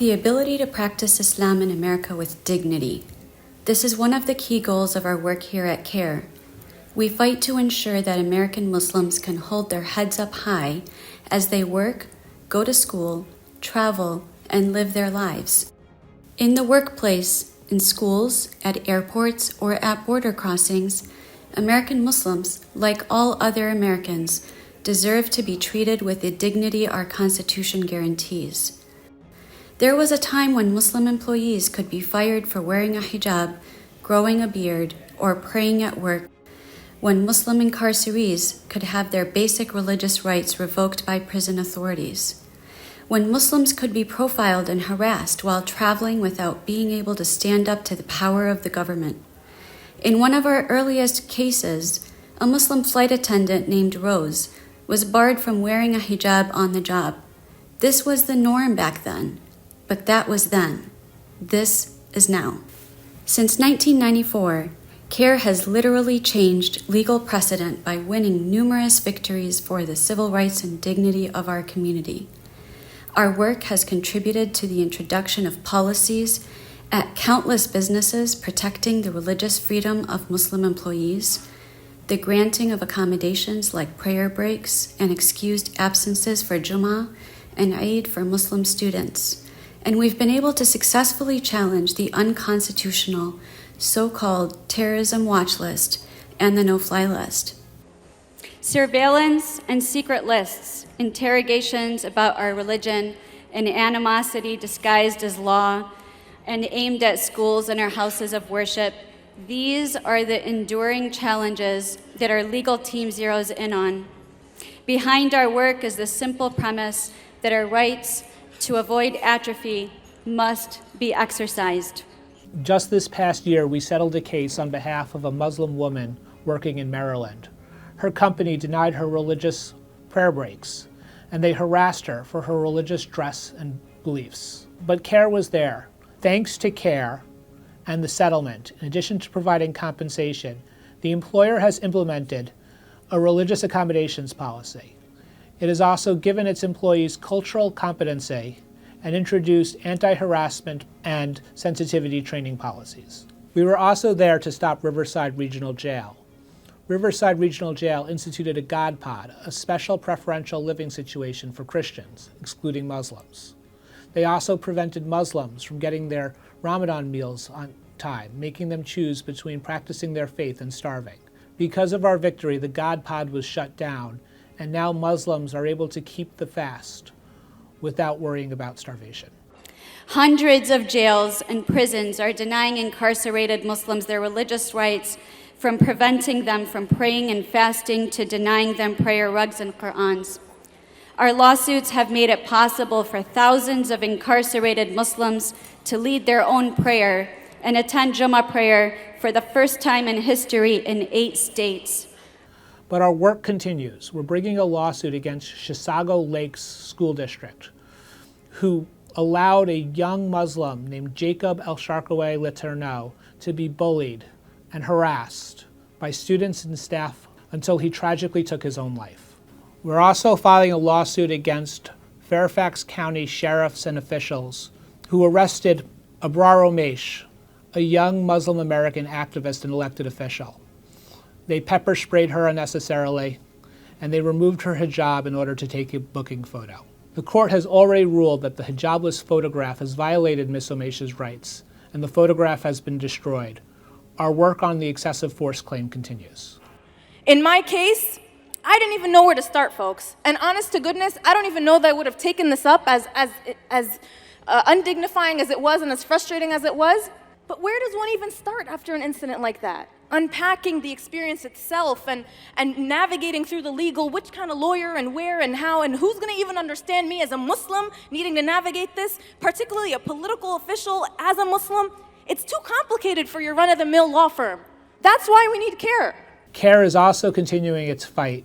The ability to practice Islam in America with dignity. This is one of the key goals of our work here at CARE. We fight to ensure that American Muslims can hold their heads up high as they work, go to school, travel, and live their lives. In the workplace, in schools, at airports, or at border crossings, American Muslims, like all other Americans, deserve to be treated with the dignity our Constitution guarantees. There was a time when Muslim employees could be fired for wearing a hijab, growing a beard, or praying at work, when Muslim incarcerees could have their basic religious rights revoked by prison authorities, when Muslims could be profiled and harassed while traveling without being able to stand up to the power of the government. In one of our earliest cases, a Muslim flight attendant named Rose was barred from wearing a hijab on the job. This was the norm back then. But that was then. This is now. Since 1994, CARE has literally changed legal precedent by winning numerous victories for the civil rights and dignity of our community. Our work has contributed to the introduction of policies at countless businesses protecting the religious freedom of Muslim employees, the granting of accommodations like prayer breaks and excused absences for Jummah and Eid for Muslim students. And we've been able to successfully challenge the unconstitutional so-called terrorism watch list and the no-fly list. Surveillance and secret lists, interrogations about our religion, and animosity disguised as law and aimed at schools and our houses of worship, these are the enduring challenges that our legal team zeroes in on. Behind our work is the simple premise that our rights to avoid atrophy must be exercised. Just this past year, we settled a case on behalf of a Muslim woman working in Maryland. Her company denied her religious prayer breaks, and they harassed her for her religious dress and beliefs. But CARE was there. Thanks to CARE and the settlement, in addition to providing compensation, the employer has implemented a religious accommodations policy. It has also given its employees cultural competency and introduced anti-harassment and sensitivity training policies. We were also there to stop Riverside Regional Jail. Riverside Regional Jail instituted a God Pod, a special preferential living situation for Christians, excluding Muslims. They also prevented Muslims from getting their Ramadan meals on time, making them choose between practicing their faith and starving. Because of our victory, the God Pod was shut down, and now Muslims are able to keep the fast without worrying about starvation. Hundreds of jails and prisons are denying incarcerated Muslims their religious rights, from preventing them from praying and fasting to denying them prayer rugs and Qur'ans. Our lawsuits have made it possible for thousands of incarcerated Muslims to lead their own prayer and attend Jummah prayer for the first time in history in 8 states. But our work continues. We're bringing a lawsuit against Chisago Lakes School District, who allowed a young Muslim named Jacob El-Sharkawy Letourneau to be bullied and harassed by students and staff until he tragically took his own life. We're also filing a lawsuit against Fairfax County sheriffs and officials who arrested Abrar Omesh, a young Muslim American activist and elected official. They pepper sprayed her unnecessarily, and they removed her hijab in order to take a booking photo. The court has already ruled that the hijabless photograph has violated Ms. Omesh's rights, and the photograph has been destroyed. Our work on the excessive force claim continues. In my case, I didn't even know where to start, folks. And honest to goodness, I don't even know that I would have taken this up as undignifying as it was and as frustrating as it was. But where does one even start after an incident like that? Unpacking the experience itself and navigating through the legal, which kind of lawyer and where and how and who's going to even understand me as a Muslim needing to navigate this, particularly a political official as a Muslim. It's too complicated for your run-of-the-mill law firm. That's why we need CARE. CARE is also continuing its fight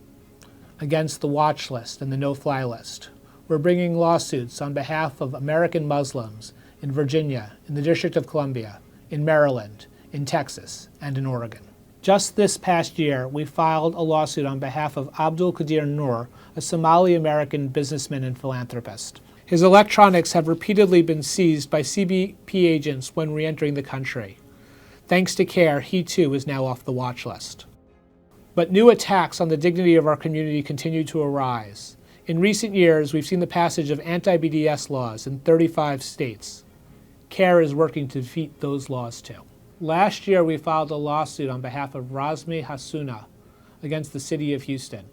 against the watch list and the no-fly list. We're bringing lawsuits on behalf of American Muslims in Virginia, in the District of Columbia, in Maryland, in Texas, and in Oregon. Just this past year, we filed a lawsuit on behalf of Abdul Qadir Noor, a Somali-American businessman and philanthropist. His electronics have repeatedly been seized by CBP agents when re-entering the country. Thanks to CARE, he too is now off the watch list. But new attacks on the dignity of our community continue to arise. In recent years, we've seen the passage of anti-BDS laws in 35 states. CARE is working to defeat those laws too. Last year, we filed a lawsuit on behalf of Razmi Hassouna against the city of Houston.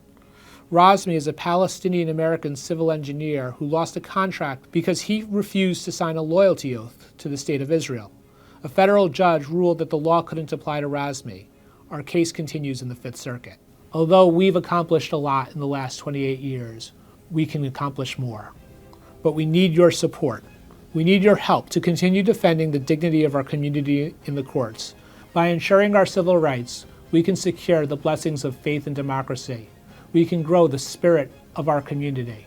Razmi is a Palestinian-American civil engineer who lost a contract because he refused to sign a loyalty oath to the State of Israel. A federal judge ruled that the law couldn't apply to Razmi. Our case continues in the Fifth Circuit. Although we've accomplished a lot in the last 28 years, we can accomplish more. But we need your support. We need your help to continue defending the dignity of our community in the courts. By ensuring our civil rights, we can secure the blessings of faith and democracy. We can grow the spirit of our community.